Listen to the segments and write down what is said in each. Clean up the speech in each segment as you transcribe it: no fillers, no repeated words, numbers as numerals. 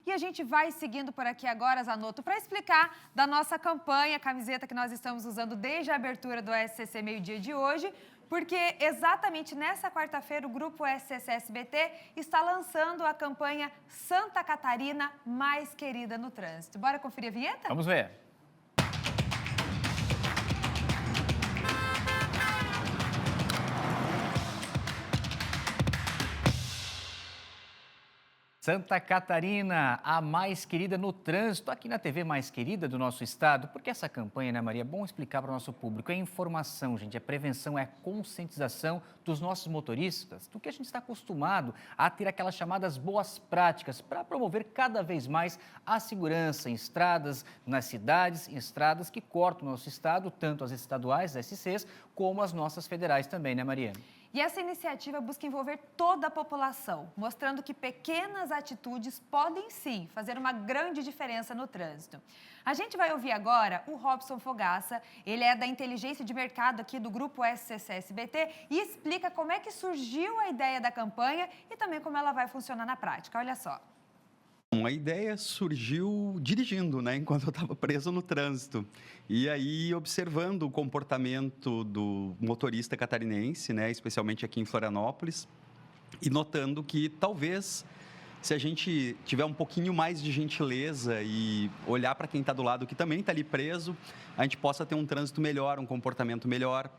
E a gente vai seguindo por aqui agora, Zanotto, para explicar da nossa campanha, a camiseta que nós estamos usando desde a abertura do SCC Meio-Dia de hoje, porque exatamente nessa quarta-feira o Grupo SCC SBT está lançando a campanha Santa Catarina Mais Querida no Trânsito. Bora conferir a vinheta? Vamos ver. Santa Catarina, a mais querida no trânsito, aqui na TV mais querida do nosso estado. Porque essa campanha, né, Maria, é bom explicar para o nosso público. É informação, gente, é prevenção, é conscientização dos nossos motoristas, do que a gente está acostumado a ter aquelas chamadas boas práticas para promover cada vez mais a segurança em estradas, nas cidades, em estradas que cortam o nosso estado, tanto as estaduais, as SCs, como as nossas federais também, né, Maria? E essa iniciativa busca envolver toda a população, mostrando que pequenas atitudes podem sim fazer uma grande diferença no trânsito. A gente vai ouvir agora o Robson Fogaça, ele é da inteligência de mercado aqui do Grupo SCC SBT e explica como é que surgiu a ideia da campanha e também como ela vai funcionar na prática. Olha só. A ideia surgiu dirigindo, né, enquanto eu estava preso no trânsito. E aí, observando o comportamento do motorista catarinense, né, especialmente aqui em Florianópolis, e notando que talvez, se a gente tiver um pouquinho mais de gentileza e olhar para quem está do lado que também está ali preso, a gente possa ter um trânsito melhor, um comportamento melhor.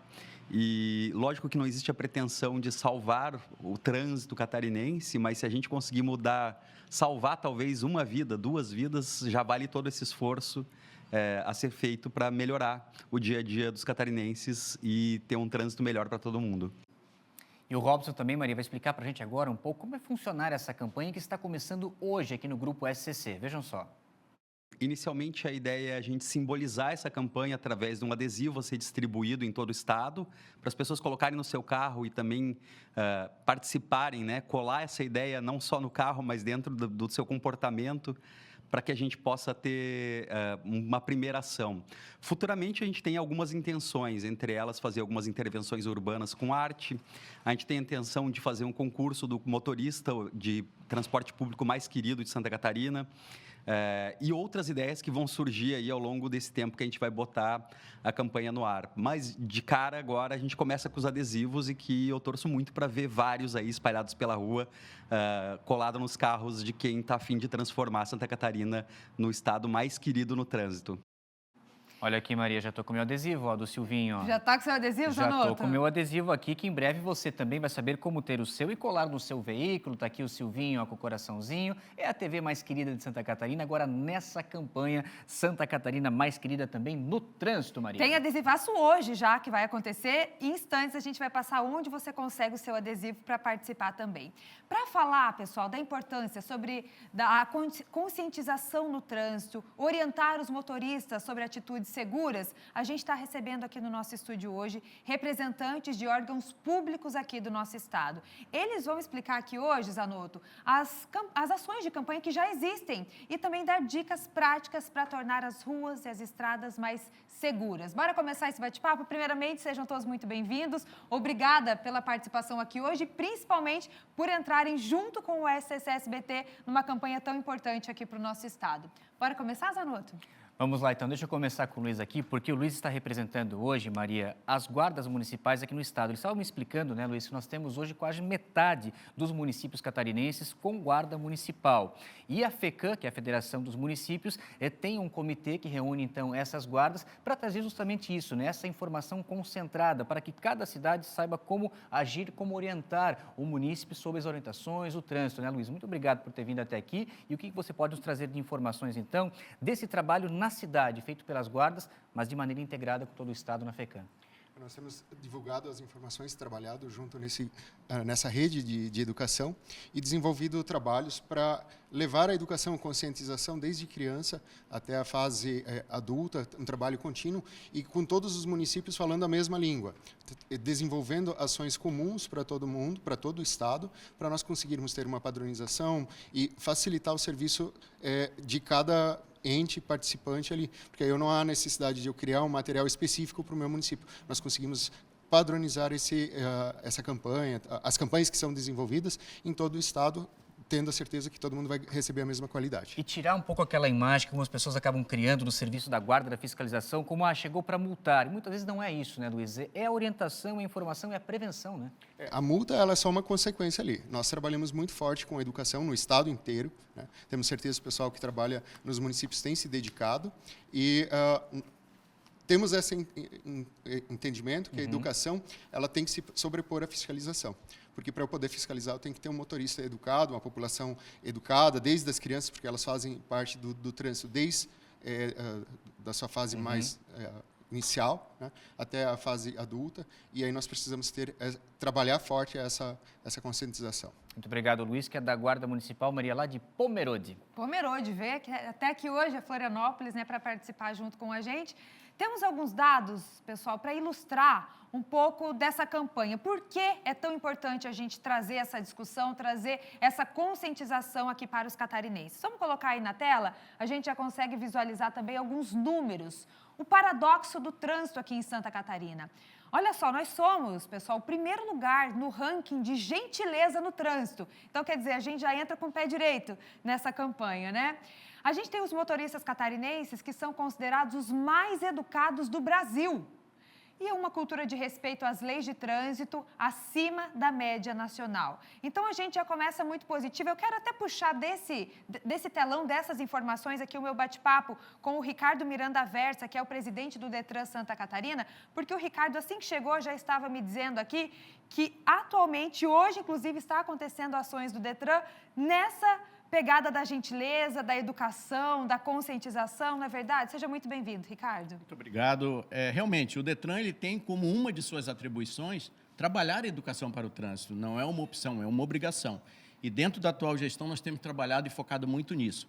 E lógico que não existe a pretensão de salvar o trânsito catarinense, mas se a gente conseguir mudar, salvar talvez uma vida, 2 vidas, já vale todo esse esforço a ser feito para melhorar o dia a dia dos catarinenses e ter um trânsito melhor para todo mundo. E o Robson também, Maria, vai explicar para a gente agora um pouco como vai funcionar essa campanha que está começando hoje aqui no Grupo SCC. Vejam só. Inicialmente, a ideia é a gente simbolizar essa campanha através de um adesivo a ser distribuído em todo o estado, para as pessoas colocarem no seu carro e também participarem, né? Colar essa ideia não só no carro, mas dentro do seu comportamento, para que a gente possa ter uma primeira ação. Futuramente, a gente tem algumas intenções, entre elas fazer algumas intervenções urbanas com arte. A gente tem a intenção de fazer um concurso do motorista de transporte público mais querido de Santa Catarina. E outras ideias que vão surgir aí ao longo desse tempo que a gente vai botar a campanha no ar. Mas, de cara, agora, a gente começa com os adesivos e que eu torço muito para ver vários aí espalhados pela rua, colado nos carros de quem está a fim de transformar Santa Catarina no estado mais querido no trânsito. Olha aqui, Maria, já estou com o meu adesivo, ó, do Silvinho. Ó. Já está com o seu adesivo, Já Zanotto? estou com o meu adesivo aqui, que em breve você também vai saber como ter o seu e colar no seu veículo. Está aqui o Silvinho, ó, com o coraçãozinho. É a TV mais querida de Santa Catarina, agora nessa campanha Santa Catarina mais querida também no trânsito, Maria. Tem adesivaço hoje já, que vai acontecer. Em instantes a gente vai passar onde você consegue o seu adesivo para participar também. Para falar, pessoal, da importância sobre a conscientização no trânsito, orientar os motoristas sobre atitudes seguras, a gente está recebendo aqui no nosso estúdio hoje representantes de órgãos públicos aqui do nosso estado. Eles vão explicar aqui hoje, Zanotto, as ações de campanha que já existem e também dar dicas práticas para tornar as ruas e as estradas mais seguras. Bora começar esse bate-papo? Primeiramente, sejam todos muito bem-vindos. Obrigada pela participação aqui hoje, principalmente por entrarem junto com o SCC SBT numa campanha tão importante aqui para o nosso estado. Bora começar, Zanotto? Vamos lá, então. Deixa eu começar com o Luiz aqui, porque o Luiz está representando hoje, Maria, as guardas municipais aqui no estado. Eles estavam me explicando, né, Luiz, que nós temos hoje quase metade dos municípios catarinenses com guarda municipal. E a FECAM, que é a Federação dos Municípios, tem um comitê que reúne, então, essas guardas para trazer justamente isso, né, essa informação concentrada, para que cada cidade saiba como agir, como orientar o munícipe sobre as orientações, o trânsito, né, Luiz? Muito obrigado por ter vindo até aqui. E o que você pode nos trazer de informações, então, desse trabalho na cidade, feito pelas guardas, mas de maneira integrada com todo o estado na FECAM? Nós temos divulgado as informações, trabalhado junto nessa rede de educação e desenvolvido trabalhos para levar a educação, conscientização desde criança até a fase adulta, um trabalho contínuo e com todos os municípios falando a mesma língua, desenvolvendo ações comuns para todo mundo, para todo o estado, para nós conseguirmos ter uma padronização e facilitar o serviço de cada ente participante ali, porque aí não há necessidade de eu criar um material específico para o meu município. Nós conseguimos padronizar essa campanha, as campanhas que são desenvolvidas em todo o estado tendo a certeza que todo mundo vai receber a mesma qualidade. E tirar um pouco aquela imagem que algumas pessoas acabam criando no serviço da guarda da fiscalização, como, chegou para multar. E muitas vezes não é isso, né, Luiz? É a orientação, a informação e a prevenção, né? A multa, ela é só uma consequência ali. Nós trabalhamos muito forte com a educação no estado inteiro, né? Temos certeza que o pessoal que trabalha nos municípios tem se dedicado e temos esse entendimento que a educação ela tem que se sobrepor à fiscalização. Porque para eu poder fiscalizar, eu tenho que ter um motorista educado, uma população educada, desde as crianças, porque elas fazem parte do trânsito desde da sua fase mais inicial, né, até a fase adulta. E aí nós precisamos trabalhar forte essa conscientização. Muito obrigado, Luiz, que é da Guarda Municipal, Maria, lá de Pomerode. Pomerode, vê que até aqui hoje é Florianópolis, né, para participar junto com a gente. Temos alguns dados, pessoal, para ilustrar um pouco dessa campanha. Por que é tão importante a gente trazer essa discussão, trazer essa conscientização aqui para os catarinenses? Vamos colocar aí na tela? A gente já consegue visualizar também alguns números. O paradoxo do trânsito aqui em Santa Catarina. Olha só, nós somos, pessoal, o primeiro lugar no ranking de gentileza no trânsito. Então, quer dizer, a gente já entra com o pé direito nessa campanha, né? A gente tem os motoristas catarinenses que são considerados os mais educados do Brasil. E uma cultura de respeito às leis de trânsito acima da média nacional. Então, a gente já começa muito positivo. Eu quero até puxar desse telão, dessas informações aqui, o meu bate-papo com o Ricardo Miranda Versa, que é o presidente do Detran Santa Catarina, porque o Ricardo, assim que chegou, já estava me dizendo aqui que atualmente, hoje, inclusive, está acontecendo ações do Detran nessa pegada da gentileza, da educação, da conscientização, não é verdade? Seja muito bem-vindo, Ricardo. Muito obrigado. Realmente, o Detran ele tem como uma de suas atribuições trabalhar a educação para o trânsito. Não é uma opção, é uma obrigação. E dentro da atual gestão nós temos trabalhado e focado muito nisso.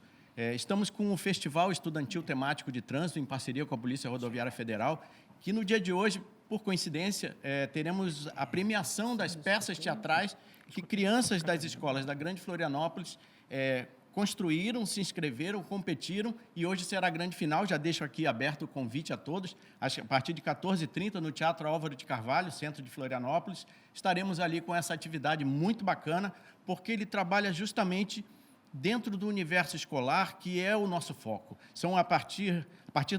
Estamos com o Festival Estudantil Temático de Trânsito, em parceria com a Polícia Rodoviária Federal, que no dia de hoje, por coincidência, teremos a premiação das peças teatrais que crianças das escolas da Grande Florianópolis construíram, se inscreveram, competiram e hoje será a grande final. Já deixo aqui aberto o convite a todos. A partir de 14h30, no Teatro Álvaro de Carvalho, centro de Florianópolis, estaremos ali com essa atividade muito bacana, porque ele trabalha justamente dentro do universo escolar, que é o nosso foco. São a partir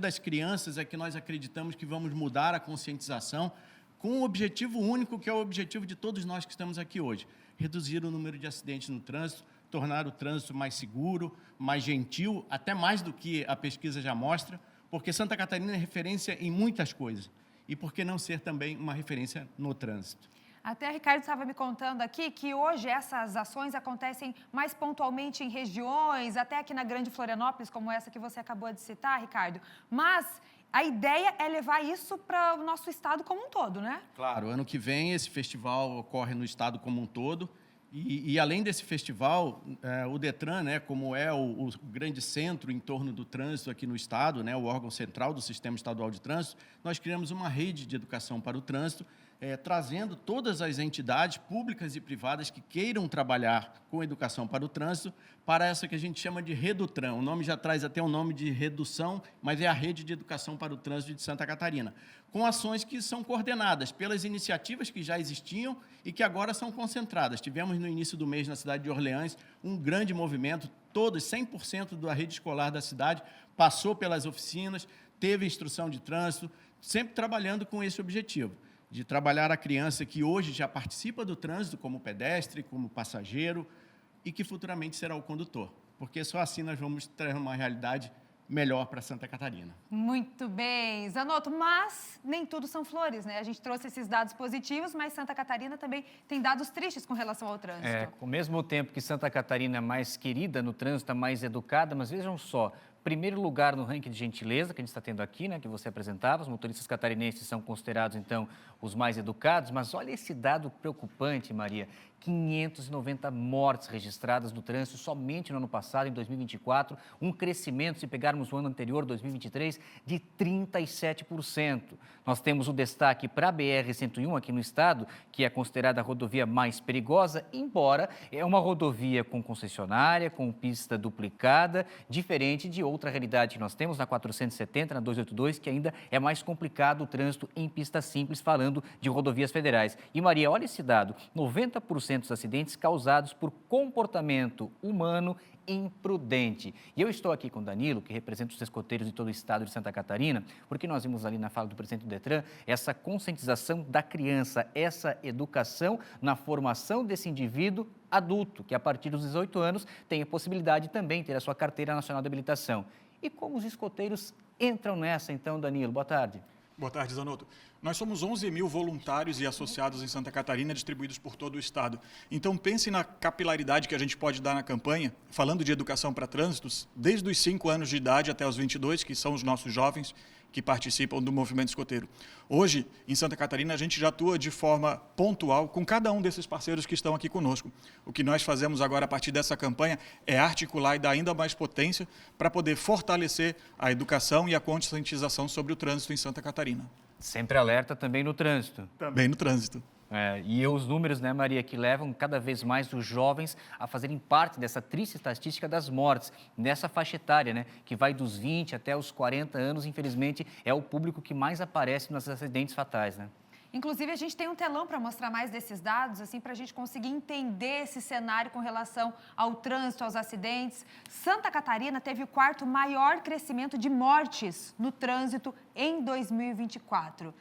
das crianças é que nós acreditamos que vamos mudar a conscientização com um objetivo único, que é o objetivo de todos nós que estamos aqui hoje: reduzir o número de acidentes no trânsito, tornar o trânsito mais seguro, mais gentil, até mais do que a pesquisa já mostra, porque Santa Catarina é referência em muitas coisas. E por que não ser também uma referência no trânsito? Até o Ricardo estava me contando aqui que hoje essas ações acontecem mais pontualmente em regiões, até aqui na Grande Florianópolis, como essa que você acabou de citar, Ricardo. Mas a ideia é levar isso para o nosso estado como um todo, né? Claro, ano que vem esse festival ocorre no estado como um todo. E além desse festival, o Detran, né, como é o grande centro em torno do trânsito aqui no estado, né, o órgão central do Sistema Estadual de Trânsito, nós criamos uma rede de educação para o trânsito, trazendo todas as entidades públicas e privadas que queiram trabalhar com educação para o trânsito para essa que a gente chama de Redutran. O nome já traz até o nome de redução, mas é a Rede de Educação para o Trânsito de Santa Catarina, com ações que são coordenadas pelas iniciativas que já existiam e que agora são concentradas. Tivemos no início do mês, na cidade de Orleans, um grande movimento, todos, 100% da rede escolar da cidade passou pelas oficinas, teve instrução de trânsito, sempre trabalhando com esse objetivo, de trabalhar a criança que hoje já participa do trânsito como pedestre, como passageiro e que futuramente será o condutor, porque só assim nós vamos ter uma realidade melhor para Santa Catarina. Muito bem, Zanotto, mas nem tudo são flores, né? A gente trouxe esses dados positivos, mas Santa Catarina também tem dados tristes com relação ao trânsito. Ao mesmo tempo que Santa Catarina é mais querida no trânsito, é mais educada, mas vejam só, primeiro lugar no ranking de gentileza que a gente está tendo aqui, né, que você apresentava, os motoristas catarinenses são considerados, então, os mais educados, mas olha esse dado preocupante, Maria, 590 mortes registradas no trânsito somente no ano passado, em 2024, um crescimento, se pegarmos o ano anterior, 2023, de 37%. Nós temos o destaque para a BR-101 aqui no estado, que é considerada a rodovia mais perigosa, embora é uma rodovia com concessionária, com pista duplicada, diferente de outra realidade que nós temos na 470, na 282, que ainda é mais complicado o trânsito em pista simples, falando de rodovias federais. E Maria, olha esse dado, 90% dos acidentes causados por comportamento humano imprudente. E eu estou aqui com o Danilo, que representa os escoteiros de todo o estado de Santa Catarina, porque nós vimos ali na fala do presidente do Detran essa conscientização da criança, essa educação na formação desse indivíduo adulto, que a partir dos 18 anos tem a possibilidade de também ter a sua carteira nacional de habilitação. E como os escoteiros entram nessa, então, Danilo? Boa tarde. Boa tarde, Zanotto. Nós somos 11 mil voluntários e associados em Santa Catarina, distribuídos por todo o estado. Então, pense na capilaridade que a gente pode dar na campanha, falando de educação para trânsitos, desde os 5 anos de idade até os 22, que são os nossos jovens que participam do movimento escoteiro. Hoje, em Santa Catarina, a gente já atua de forma pontual com cada um desses parceiros que estão aqui conosco. O que nós fazemos agora, a partir dessa campanha, é articular e dar ainda mais potência para poder fortalecer a educação e a conscientização sobre o trânsito em Santa Catarina. Sempre alerta também no trânsito. Também no trânsito. E os números, né, Maria, que levam cada vez mais os jovens a fazerem parte dessa triste estatística das mortes, nessa faixa etária, né, que vai dos 20 até os 40 anos, infelizmente, é o público que mais aparece nos acidentes fatais, né? Inclusive, a gente tem um telão para mostrar mais desses dados, assim, para a gente conseguir entender esse cenário com relação ao trânsito, aos acidentes. Santa Catarina teve o 4º maior crescimento de mortes no trânsito em 2024.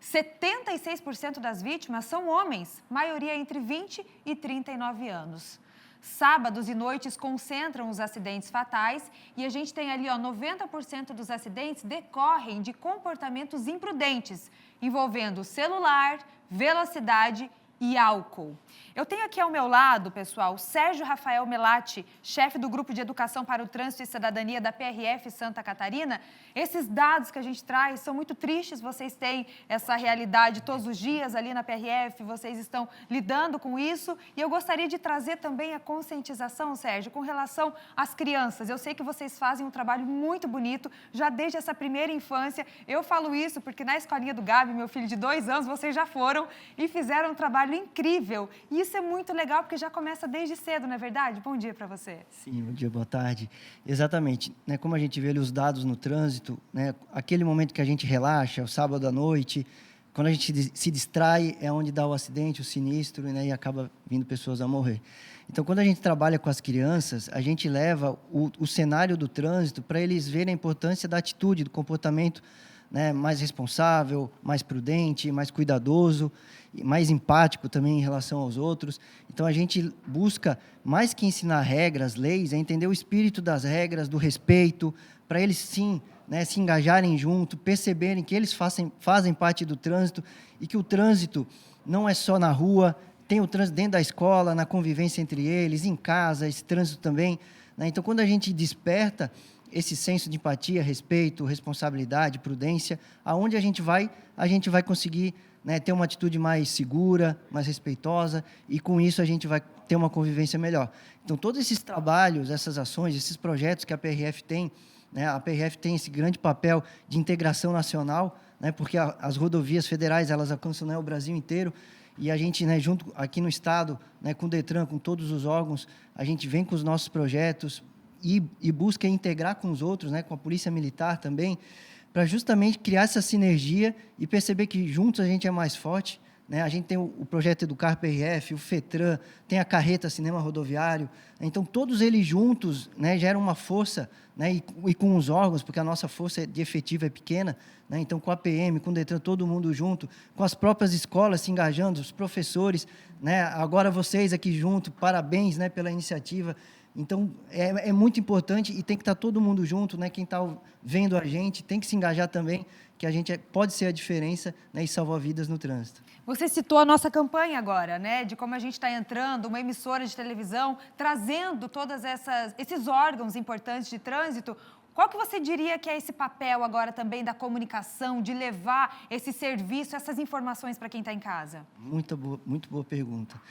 76% das vítimas são homens, maioria entre 20 e 39 anos. Sábados e noites concentram os acidentes fatais e a gente tem ali, 90% dos acidentes decorrem de comportamentos imprudentes, envolvendo celular, velocidade e álcool. Eu tenho aqui ao meu lado, pessoal, Sérgio Rafael Melati, chefe do Grupo de Educação para o Trânsito e Cidadania da PRF Santa Catarina. Esses dados que a gente traz são muito tristes, vocês têm essa realidade todos os dias ali na PRF, vocês estão lidando com isso. E eu gostaria de trazer também a conscientização, Sérgio, com relação às crianças. Eu sei que vocês fazem um trabalho muito bonito, já desde essa primeira infância. Eu falo isso porque na escolinha do Gabi, meu filho de 2 anos, vocês já foram e fizeram um trabalho incrível. E isso é muito legal, porque já começa desde cedo, não é verdade? Bom dia para você. Sim, bom dia, boa tarde. Exatamente. Né, como a gente vê ali os dados no trânsito, né, aquele momento que a gente relaxa, o sábado à noite, quando a gente se distrai, é onde dá o acidente, o sinistro, né, e acaba vindo pessoas a morrer. Então, quando a gente trabalha com as crianças, a gente leva o cenário do trânsito para eles verem a importância da atitude, do comportamento, né, mais responsável, mais prudente, mais cuidadoso, mais empático também em relação aos outros. Então, a gente busca, mais que ensinar regras, leis, é entender o espírito das regras, do respeito, para eles, sim, né, se engajarem junto, perceberem que eles fazem parte do trânsito e que o trânsito não é só na rua, tem o trânsito dentro da escola, na convivência entre eles, em casa, esse trânsito também, né? Então, quando a gente desperta esse senso de empatia, respeito, responsabilidade, prudência, aonde a gente vai conseguir, né, ter uma atitude mais segura, mais respeitosa, e com isso a gente vai ter uma convivência melhor. Então, todos esses trabalhos, essas ações, esses projetos que a PRF tem, né, a PRF tem esse grande papel de integração nacional, né, porque as rodovias federais, elas alcançam, né, o Brasil inteiro, e a gente, né, junto aqui no Estado, né, com o Detran, com todos os órgãos, a gente vem com os nossos projetos e busca integrar com os outros, né, com a Polícia Militar também, para justamente criar essa sinergia e perceber que juntos a gente é mais forte, né? A gente tem o projeto Educar PRF, o FETRAN, tem a Carreta Cinema Rodoviário. Então, todos eles juntos, né, geram uma força, né, e com os órgãos, porque a nossa força de efetiva é pequena, né? Então, com a PM, com o Detran, todo mundo junto, com as próprias escolas se engajando, os professores, né? Agora vocês aqui junto, parabéns, né, pela iniciativa. Então, é muito importante e tem que estar todo mundo junto, né? Quem está vendo a gente tem que se engajar também, que a gente pode ser a diferença, né, e salvar vidas no trânsito. Você citou a nossa campanha agora, né? De como a gente está entrando, uma emissora de televisão, trazendo todos esses órgãos importantes de trânsito. Qual que você diria que é esse papel agora também da comunicação, de levar esse serviço, essas informações para quem está em casa? Muito boa pergunta.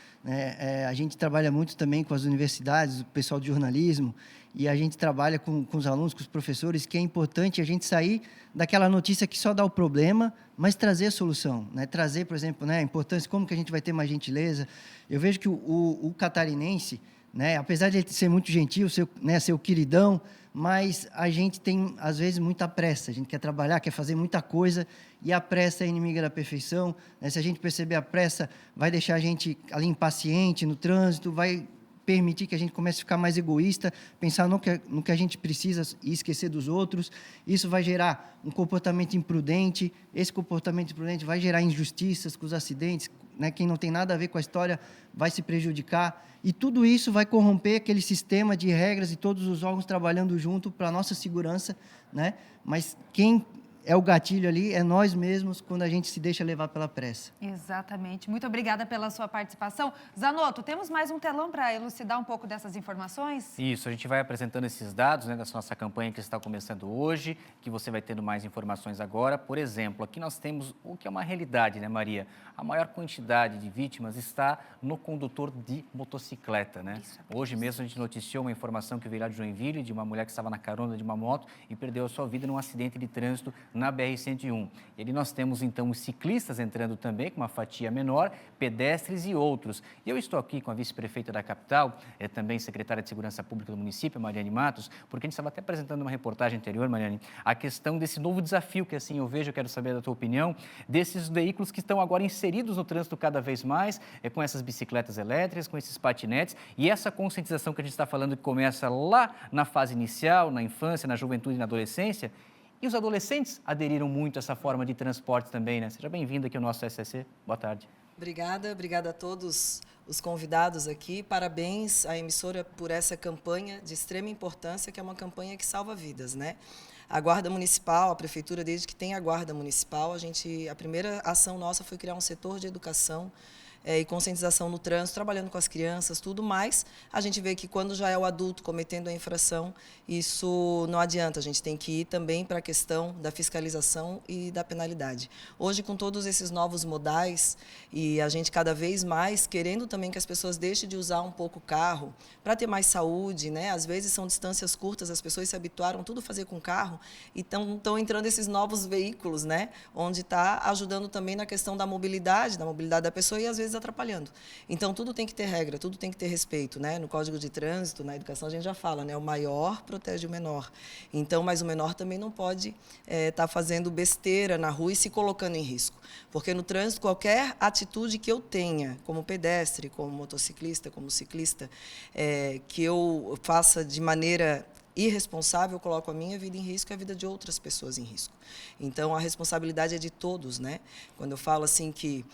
A gente trabalha muito também com as universidades, o pessoal de jornalismo, e a gente trabalha com os alunos, com os professores, que é importante a gente sair daquela notícia que só dá o problema, mas trazer a solução, né? Trazer, por exemplo, né, a importância, como que a gente vai ter mais gentileza. Eu vejo que o catarinense, né? Apesar de ele ser muito gentil, ser o queridão, mas a gente tem, às vezes, muita pressa. A gente quer trabalhar, quer fazer muita coisa, e a pressa é inimiga da perfeição, né? Se a gente perceber a pressa, vai deixar a gente ali impaciente no trânsito, vai permitir que a gente comece a ficar mais egoísta, pensar no que a gente precisa e esquecer dos outros. Isso vai gerar um comportamento imprudente. Esse comportamento imprudente vai gerar injustiças com os acidentes, né? Quem não tem nada a ver com a história vai se prejudicar. E tudo isso vai corromper aquele sistema de regras e todos os órgãos trabalhando junto para a nossa segurança, né? Mas quem é o gatilho ali, é nós mesmos, quando a gente se deixa levar pela pressa. Exatamente. Muito obrigada pela sua participação. Zanotto, temos mais um telão para elucidar um pouco dessas informações? Isso, a gente vai apresentando esses dados, né, dessa nossa campanha que está começando hoje, que você vai tendo mais informações agora. Por exemplo, aqui nós temos o que é uma realidade, né, Maria? A maior quantidade de vítimas está no condutor de motocicleta, né? Hoje mesmo a gente noticiou uma informação que veio lá de Joinville, de uma mulher que estava na carona de uma moto e perdeu a sua vida num acidente de trânsito na BR-101. E ali nós temos, então, os ciclistas entrando também, com uma fatia menor, pedestres e outros. E eu estou aqui com a vice-prefeita da capital, também secretária de Segurança Pública do município, Mariane Matos, porque a gente estava até apresentando uma reportagem anterior, Mariane, a questão desse novo desafio, que assim eu vejo, eu quero saber da tua opinião, desses veículos que estão agora inseridos no trânsito cada vez mais, com essas bicicletas elétricas, com esses patinetes, e essa conscientização que a gente está falando que começa lá na fase inicial, na infância, na juventude e na adolescência. E os adolescentes aderiram muito a essa forma de transporte também, né? Seja bem-vindo aqui ao nosso SSC. Boa tarde. Obrigada a todos os convidados aqui. Parabéns à emissora por essa campanha de extrema importância, que é uma campanha que salva vidas, né? A Guarda Municipal, a Prefeitura, desde que tem a Guarda Municipal, a primeira ação nossa foi criar um setor de educação e conscientização no trânsito, trabalhando com as crianças, tudo mais. A gente vê que quando já é o adulto cometendo a infração, isso não adianta, a gente tem que ir também para a questão da fiscalização e da penalidade. Hoje, com todos esses novos modais, e a gente cada vez mais querendo também que as pessoas deixem de usar um pouco o carro para ter mais saúde, né? Às vezes são distâncias curtas, as pessoas se habituaram tudo a fazer com carro, e estão entrando esses novos veículos, né? Onde está ajudando também na questão da mobilidade da pessoa e às vezes atrapalhando. Então, tudo tem que ter regra, tudo tem que ter respeito, né? No Código de Trânsito, na educação, a gente já fala, né? O maior protege o menor. Então, mas o menor também não pode estar fazendo besteira na rua e se colocando em risco. Porque no trânsito, qualquer atitude que eu tenha, como pedestre, como motociclista, como ciclista, que eu faça de maneira irresponsável, eu coloco a minha vida em risco e a vida de outras pessoas em risco. Então, a responsabilidade é de todos, né? Quando eu falo assim que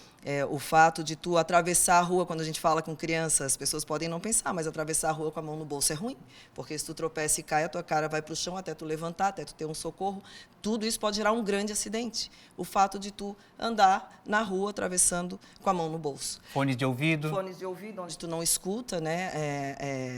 o fato de tu atravessar a rua, quando a gente fala com crianças, as pessoas podem não pensar, mas atravessar a rua com a mão no bolso é ruim, porque se tu tropeça e cai, a tua cara vai para o chão até tu levantar, até tu ter um socorro, tudo isso pode gerar um grande acidente. O fato de tu andar na rua atravessando com a mão no bolso. Fones de ouvido, onde tu não escuta, né?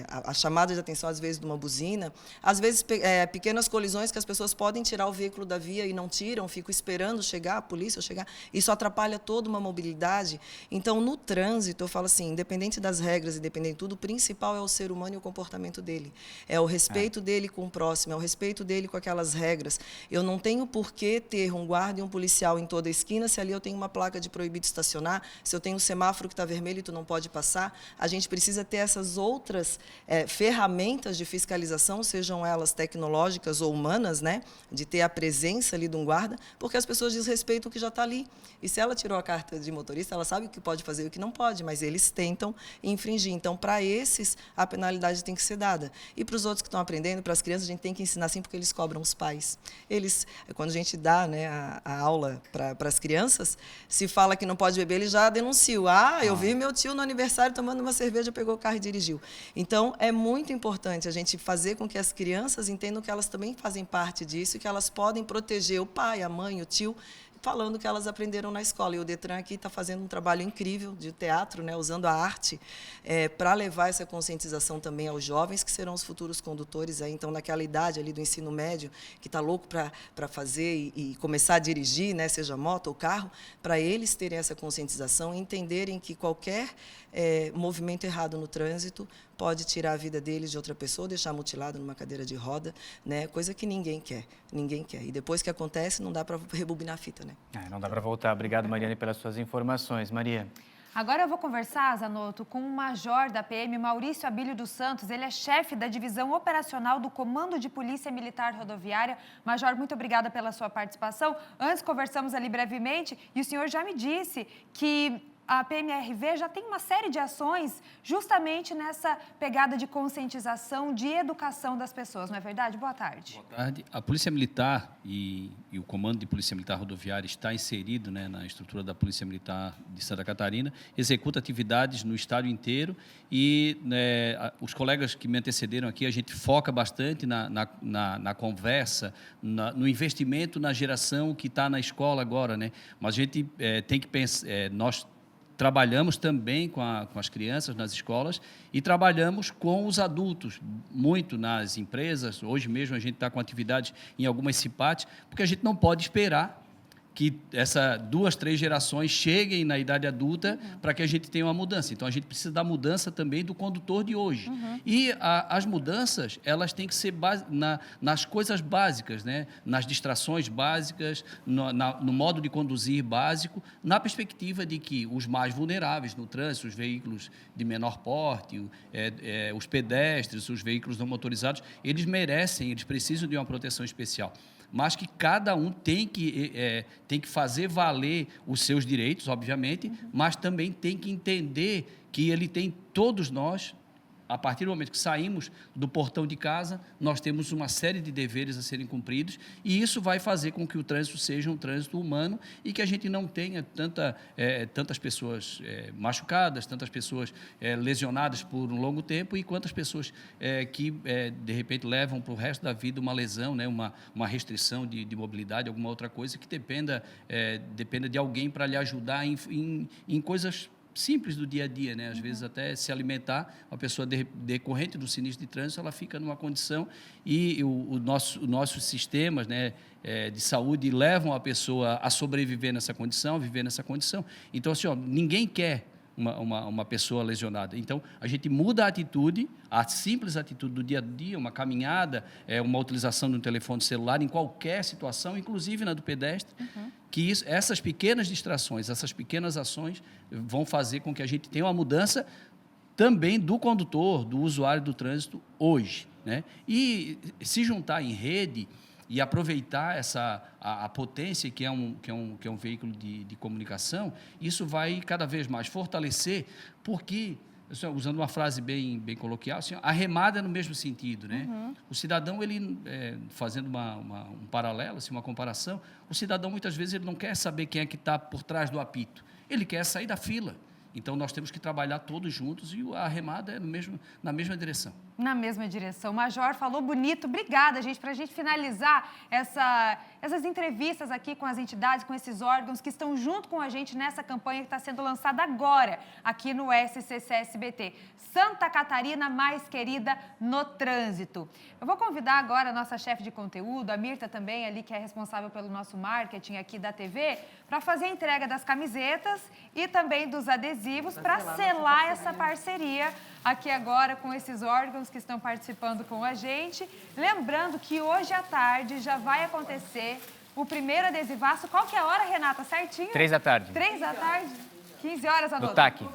A chamada de atenção, às vezes, de uma buzina. Às vezes, pequenas colisões que as pessoas podem tirar o veículo da via e não tiram, ficam esperando chegar, a polícia chegar. Isso atrapalha toda uma mobilidade. Então, no trânsito, eu falo assim, independente das regras, independente de tudo, o principal é o ser humano e o comportamento dele. É o respeito dele com o próximo, é o respeito dele com aquelas regras. Eu não tenho por que ter um guarda e um policial em toda a esquina, se ali eu tenho uma placa de proibido estacionar, se eu tenho um semáforo que está vermelho e tu não pode passar. A gente precisa ter essas outras ferramentas de fiscalização, sejam elas tecnológicas ou humanas, né? De ter a presença ali de um guarda, porque as pessoas desrespeitam o que já está ali. E se ela tirou a carta de motorista, ela sabe o que pode fazer e o que não pode, mas eles tentam infringir. Então, para esses, a penalidade tem que ser dada. E para os outros que estão aprendendo, para as crianças, a gente tem que ensinar sim, porque eles cobram os pais. Quando a gente dá, né, a aula para as crianças, se fala que não pode beber, eles já denunciam. Eu vi meu tio no aniversário tomando uma cerveja, pegou o carro e dirigiu. Então, é muito importante a gente fazer com que as crianças entendam que elas também fazem parte disso e que elas podem proteger o pai, a mãe, o tio, falando que elas aprenderam na escola. E o Detran aqui está fazendo um trabalho incrível de teatro, né, usando a arte para levar essa conscientização também aos jovens, que serão os futuros condutores. Então, naquela idade ali do ensino médio, que está louco para fazer e começar a dirigir, né, seja moto ou carro, para eles terem essa conscientização e entenderem que qualquer movimento errado no trânsito pode tirar a vida deles de outra pessoa, deixar mutilado numa cadeira de roda, né? Coisa que ninguém quer. E depois que acontece, não dá para rebobinar a fita, né? Não dá para voltar. Obrigado, Mariane, pelas suas informações. Maria. Agora eu vou conversar, Zanotto, com o major da PM, Maurício Abílio dos Santos. Ele é chefe da divisão operacional do Comando de Polícia Militar Rodoviária. Major, muito obrigada pela sua participação. Antes conversamos ali brevemente e o senhor já me disse que a PMRV já tem uma série de ações justamente nessa pegada de conscientização, de educação das pessoas, não é verdade? Boa tarde. Boa tarde. A Polícia Militar e o Comando de Polícia Militar Rodoviária está inserido, né, na estrutura da Polícia Militar de Santa Catarina, executa atividades no estado inteiro e, né, os colegas que me antecederam aqui, a gente foca bastante na conversa, no investimento na geração que está na escola agora, né? Mas a gente tem que pensar, nós trabalhamos também com as crianças nas escolas e trabalhamos com os adultos, muito nas empresas. Hoje mesmo a gente está com atividades em algumas CIPATs, porque a gente não pode esperar que essas 2, 3 gerações cheguem na idade adulta para que a gente tenha uma mudança. Então, a gente precisa da mudança também do condutor de hoje. E as mudanças, elas têm que ser nas coisas básicas, né? Nas distrações básicas, no modo de conduzir básico, na perspectiva de que os mais vulneráveis no trânsito, os veículos de menor porte, os pedestres, os veículos não motorizados, eles precisam de uma proteção especial. Mas que cada um tem que fazer valer os seus direitos, obviamente, mas também tem que entender que ele tem, todos nós, a partir do momento que saímos do portão de casa, nós temos uma série de deveres a serem cumpridos e isso vai fazer com que o trânsito seja um trânsito humano e que a gente não tenha tantas pessoas machucadas, tantas pessoas lesionadas por um longo tempo e quantas pessoas que, de repente, levam para o resto da vida uma lesão, né, uma restrição de mobilidade, alguma outra coisa que dependa de alguém para lhe ajudar em coisas simples do dia a dia, né? Às vezes até se alimentar, a pessoa decorrente do sinistro de trânsito, ela fica numa condição e nossos sistemas, né, de saúde levam a pessoa a sobreviver nessa condição, viver nessa condição. Então, assim, ninguém quer uma pessoa lesionada. Então, a gente muda a atitude, a simples atitude do dia a dia, uma caminhada, uma utilização de um telefone celular em qualquer situação, inclusive na do pedestre, que essas pequenas distrações, essas pequenas ações vão fazer com que a gente tenha uma mudança também do condutor, do usuário do trânsito hoje, né? E se juntar em rede e aproveitar a potência que é um veículo de comunicação, isso vai cada vez mais fortalecer, porque, usando uma frase bem coloquial, assim, a remada é no mesmo sentido, né? O cidadão, ele, fazendo um paralelo, assim, uma comparação, o cidadão muitas vezes ele não quer saber quem é que está por trás do apito, ele quer sair da fila. Então, nós temos que trabalhar todos juntos e a remada é na mesma direção. Na mesma direção. O Major falou bonito. Obrigada, gente, para a gente finalizar essas entrevistas aqui com as entidades, com esses órgãos que estão junto com a gente nessa campanha que está sendo lançada agora aqui no SCC-SBT. Santa Catarina mais querida no trânsito. Eu vou convidar agora a nossa chefe de conteúdo, a Mirta também ali, que é responsável pelo nosso marketing aqui da TV, para fazer a entrega das camisetas e também dos adesivos para selar essa parceria aqui agora com esses órgãos que estão participando com a gente. Lembrando que hoje à tarde já vai acontecer o primeiro adesivaço. Qual que é a hora, Renata? Certinho? 3 da tarde. 3 da tarde? 15 horas, No TAC.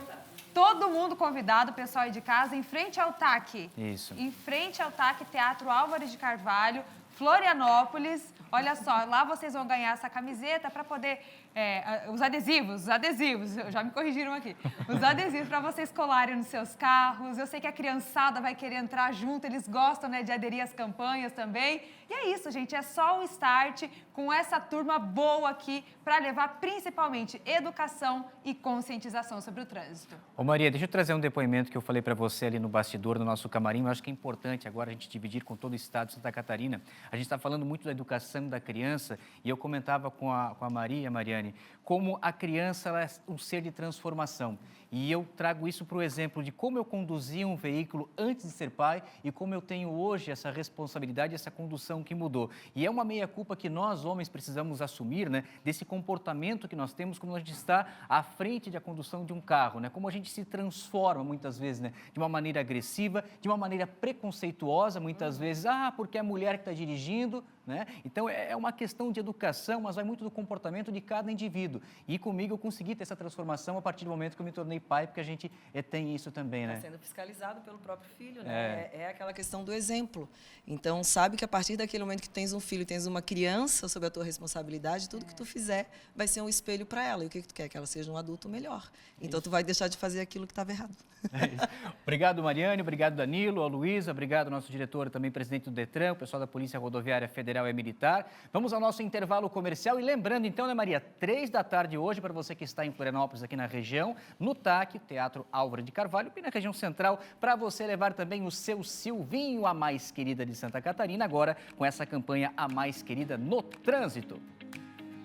Todo mundo convidado, pessoal aí de casa, em frente ao TAC. Isso. Em frente ao TAC, Teatro Álvares de Carvalho, Florianópolis. Olha só, lá vocês vão ganhar essa camiseta para poder... os adesivos, já me corrigiram aqui. Os adesivos para vocês colarem nos seus carros. Eu sei que a criançada vai querer entrar junto, eles gostam, né, de aderir às campanhas também. E é isso, gente, é só o start com essa turma boa aqui para levar principalmente educação e conscientização sobre o trânsito. Ô Maria, deixa eu trazer um depoimento que eu falei para você ali no bastidor, no nosso camarim. Eu acho que é importante agora a gente dividir com todo o estado de Santa Catarina. A gente está falando muito da educação da criança e eu comentava com a Maria, Mariane, como a criança ela é um ser de transformação. E eu trago isso para o exemplo de como eu conduzia um veículo antes de ser pai e como eu tenho hoje essa responsabilidade, essa condução que mudou. E é uma meia-culpa que nós, homens, precisamos assumir, né? Desse comportamento que nós temos quando a gente está à frente da condução de um carro, né? Como a gente se transforma muitas vezes, né? De uma maneira agressiva, de uma maneira preconceituosa, muitas vezes, porque é a mulher que está dirigindo, né? Então, é uma questão de educação, mas vai muito do comportamento de cada indivíduo. E comigo eu consegui ter essa transformação a partir do momento que eu me tornei pai, porque a gente tem isso também, né? Está sendo fiscalizado pelo próprio filho, né? É aquela questão do exemplo. Então, sabe que a partir daquele momento que tens um filho, tens uma criança sob a tua responsabilidade, tudo que tu fizer vai ser um espelho para ela. E o que tu quer? Que ela seja um adulto melhor. Então, tu vai deixar de fazer aquilo que estava errado. Obrigado, Mariane. Obrigado, Danilo, a Luísa. Obrigado, nosso diretor, também presidente do Detran, o pessoal da Polícia Rodoviária Federal e Militar. Vamos ao nosso intervalo comercial. E lembrando, então, né, Maria, 3 da tarde hoje, para você que está em Florianópolis, aqui na região, no TAC, Teatro Álvaro de Carvalho, e na região central, para você levar também o seu Silvinho, a mais querida de Santa Catarina, agora com essa campanha A Mais Querida no Trânsito.